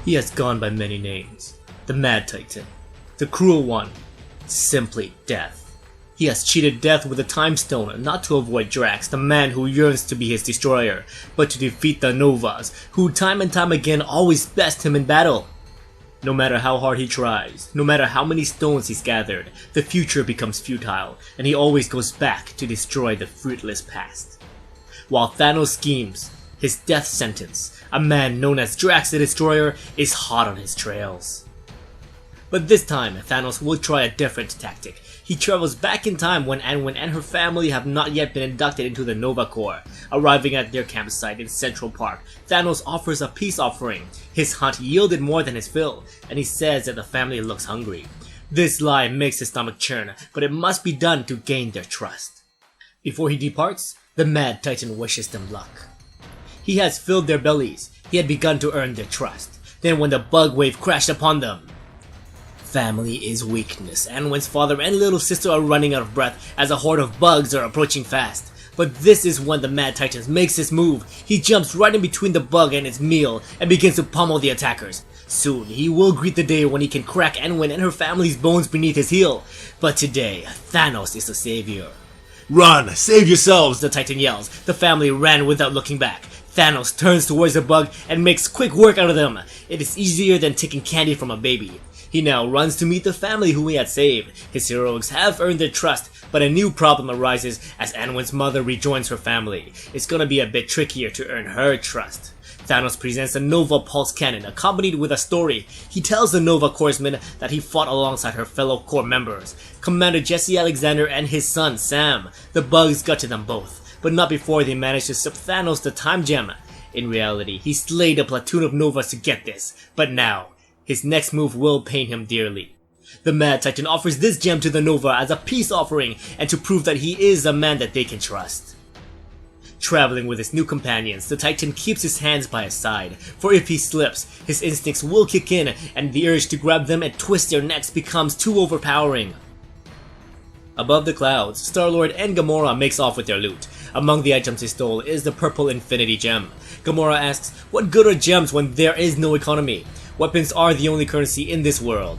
He has gone by many names. The Mad Titan, the Cruel One, simply Death. He has cheated Death with a Time Stone, not to avoid Drax, the man who yearns to be his destroyer, but to defeat the Novas, who time and time again always best him in battle. No matter how hard he tries, no matter how many stones he's gathered, the future becomes futile, and he always goes back to destroy the fruitless past. While Thanos schemes, his death sentence, a man known as Drax the Destroyer, is hot on his trails. But this time, Thanos will try a different tactic. He travels back in time when Anwen and her family have not yet been inducted into the Nova Corps. Arriving at their campsite in Central Park, Thanos offers a peace offering. His hunt yielded more than his fill, and he says that the family looks hungry. This lie makes his stomach churn, but it must be done to gain their trust. Before he departs, the Mad Titan wishes them luck. He has filled their bellies. He had begun to earn their trust. Then when the bug wave crashed upon them, family is weakness. Anwen's father and little sister are running out of breath as a horde of bugs are approaching fast. But this is when the Mad Titan makes his move. He jumps right in between the bug and its meal and begins to pummel the attackers. Soon, he will greet the day when he can crack Anwen and her family's bones beneath his heel. But today, Thanos is the savior. "Run! Save yourselves!" the Titan yells. The family ran without looking back. Thanos turns towards the bug and makes quick work out of them. It is easier than taking candy from a baby. He now runs to meet the family who he had saved. His heroics have earned their trust, but a new problem arises as Anwen's mother rejoins her family. It's gonna be a bit trickier to earn her trust. Thanos presents a Nova Pulse Cannon accompanied with a story. He tells the Nova Corpsman that he fought alongside her fellow Corps members, Commander Jesse Alexander and his son Sam. The bugs got to them both, but not before they managed to strip Thanos the Time Gem. In reality, he slayed a platoon of Novas to get this, but now, his next move will pain him dearly. The Mad Titan offers this gem to the Nova as a peace offering and to prove that he is a man that they can trust. Traveling with his new companions, the Titan keeps his hands by his side, for if he slips, his instincts will kick in and the urge to grab them and twist their necks becomes too overpowering. Above the clouds, Star-Lord and Gamora makes off with their loot. Among the items they stole is the purple Infinity Gem. Gamora asks, what good are gems when there is no economy? Weapons are the only currency in this world.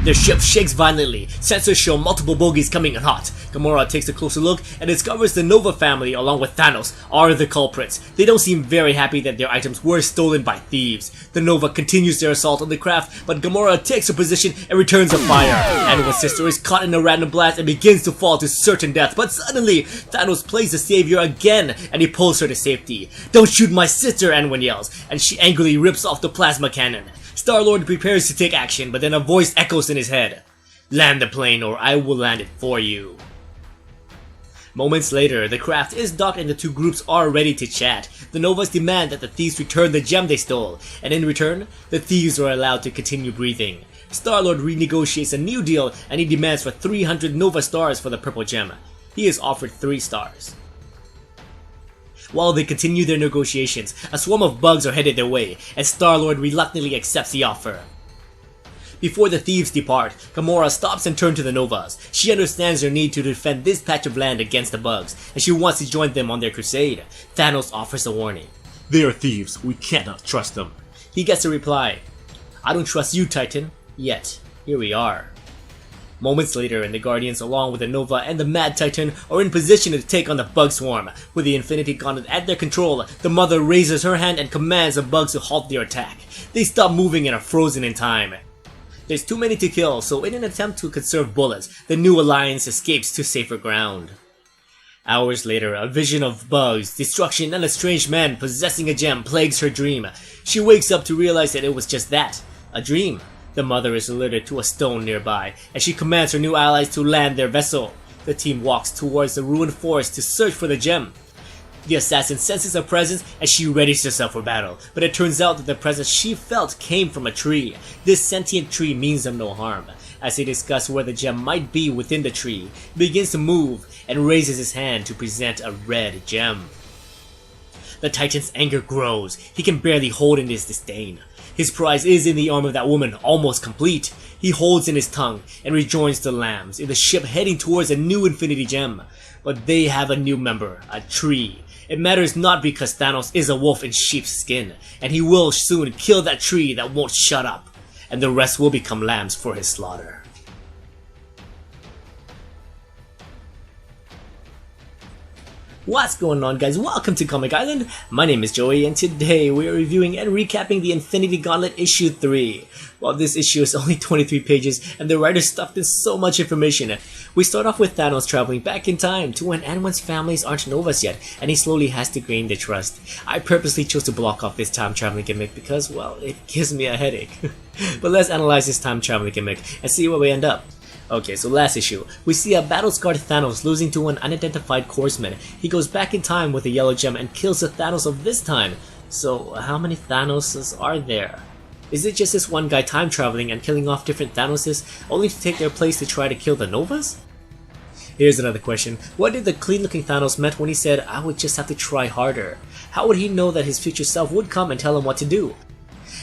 Their ship shakes violently. Sensors show multiple bogies coming in hot. Gamora takes a closer look and discovers the Nova family, along with Thanos, are the culprits. They don't seem very happy that their items were stolen by thieves. The Nova continues their assault on the craft, but Gamora takes her position and returns a fire. Anwen's sister is caught in a random blast and begins to fall to certain death, but suddenly, Thanos plays the savior again and he pulls her to safety. "Don't shoot my sister," Anwen yells, and she angrily rips off the plasma cannon. Star-Lord prepares to take action, but then a voice echoes in his head. "Land the plane or I will land it for you." Moments later, the craft is docked and the two groups are ready to chat. The Novas demand that the thieves return the gem they stole, and in return, the thieves are allowed to continue breathing. Star-Lord renegotiates a new deal and he demands for 300 Nova stars for the purple gem. He is offered 3 stars. While they continue their negotiations, a swarm of bugs are headed their way, and Star-Lord reluctantly accepts the offer. Before the thieves depart, Gamora stops and turns to the Novas. She understands their need to defend this patch of land against the bugs, and she wants to join them on their crusade. Thanos offers a warning. "They are thieves, we cannot trust them." He gets a reply. "I don't trust you, Titan. Yet, here we are." Moments later, and the Guardians along with the Nova and the Mad Titan are in position to take on the bug swarm. With the Infinity Gauntlet at their control, the Mother raises her hand and commands the bugs to halt their attack. They stop moving and are frozen in time. There's too many to kill, so in an attempt to conserve bullets, the new alliance escapes to safer ground. Hours later, a vision of bugs, destruction, and a strange man possessing a gem plagues her dream. She wakes up to realize that it was just that, a dream. The Mother is alerted to a stone nearby, and she commands her new allies to land their vessel. The team walks towards the ruined forest to search for the gem. The assassin senses her presence and she readies herself for battle, but it turns out that the presence she felt came from a tree. This sentient tree means them no harm. As they discuss where the gem might be within the tree, he begins to move and raises his hand to present a red gem. The Titan's anger grows. He can barely hold in his disdain. His prize is in the arm of that woman, almost complete. He holds in his tongue and rejoins the lambs in the ship heading towards a new Infinity Gem. But they have a new member, a tree. It matters not because Thanos is a wolf in sheep's skin, and he will soon kill that tree that won't shut up, and the rest will become lambs for his slaughter. What's going on, guys? Welcome to Comic Island. My name is Joey, and today we are reviewing and recapping the Infinity Gauntlet issue 3. While this issue is only 23 pages and the writer stuffed in so much information, we start off with Thanos traveling back in time to when Anwen's families aren't Novas yet, and he slowly has to gain their trust. I purposely chose to block off this time traveling gimmick because, well, it gives me a headache. But let's analyze this time traveling gimmick and see where we end up. Okay, so last issue, we see a battle-scarred Thanos losing to an unidentified Horseman. He goes back in time with a yellow gem and kills the Thanos of this time. So how many Thanoses are there? Is it just this one guy time traveling and killing off different Thanoses only to take their place to try to kill the Novas? Here's another question. What did the clean-looking Thanos meant when he said, "I would just have to try harder"? How would he know that his future self would come and tell him what to do?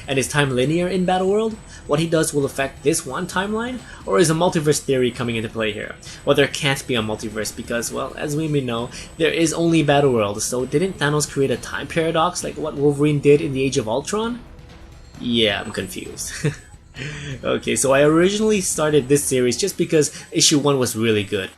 And is time linear in Battleworld? What he does will affect this one timeline? Or is a multiverse theory coming into play here? Well, there can't be a multiverse because, well, as we may know, there is only Battleworld, so didn't Thanos create a time paradox like what Wolverine did in the Age of Ultron? Yeah, I'm confused. Okay, so I originally started this series just because issue 1 was really good.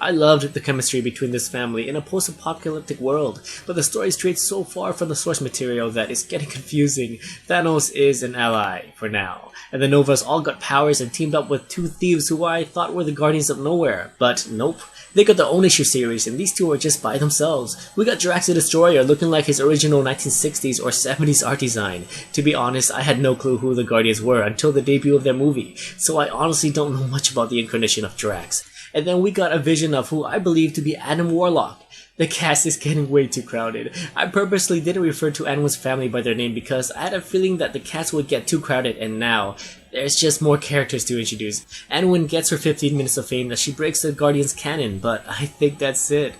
I loved the chemistry between this family in a post-apocalyptic world, but the story strayed so far from the source material that it's getting confusing. Thanos is an ally, for now, and the Novas all got powers and teamed up with two thieves who I thought were the Guardians of Nowhere, but nope. They got their own issue series, and these two are just by themselves. We got Drax the Destroyer looking like his original 1960s or 70s art design. To be honest, I had no clue who the Guardians were until the debut of their movie, so I honestly don't know much about the incarnation of Drax. And then we got a vision of who I believe to be Adam Warlock. The cast is getting way too crowded. I purposely didn't refer to Anwen's family by their name because I had a feeling that the cast would get too crowded, and now there's just more characters to introduce. Anwen gets her 15 minutes of fame as she breaks the Guardians canon, but I think that's it.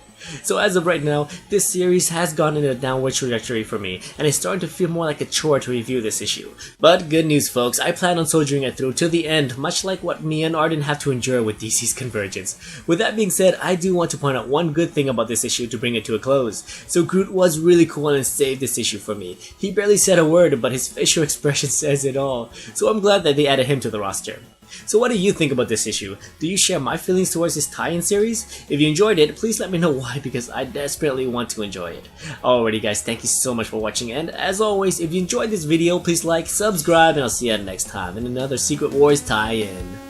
So as of right now, this series has gone in a downward trajectory for me, and it's starting to feel more like a chore to review this issue. But good news, folks, I plan on soldiering it through to the end, much like what me and Arden have to endure with DC's Convergence. With that being said, I do want to point out one good thing about this issue to bring it to a close. So GROOT was really cool and saved this issue for me. He barely said a word, but his facial expression says it all. So I'm glad that they added him to the roster. So what do you think about this issue? Do you share my feelings towards this tie-in series? If you enjoyed it, please let me know why, because I desperately want to enjoy it. Alrighty guys, thank you so much for watching, and as always, if you enjoyed this video, please like, subscribe, and I'll see you next time in another Secret Wars tie-in.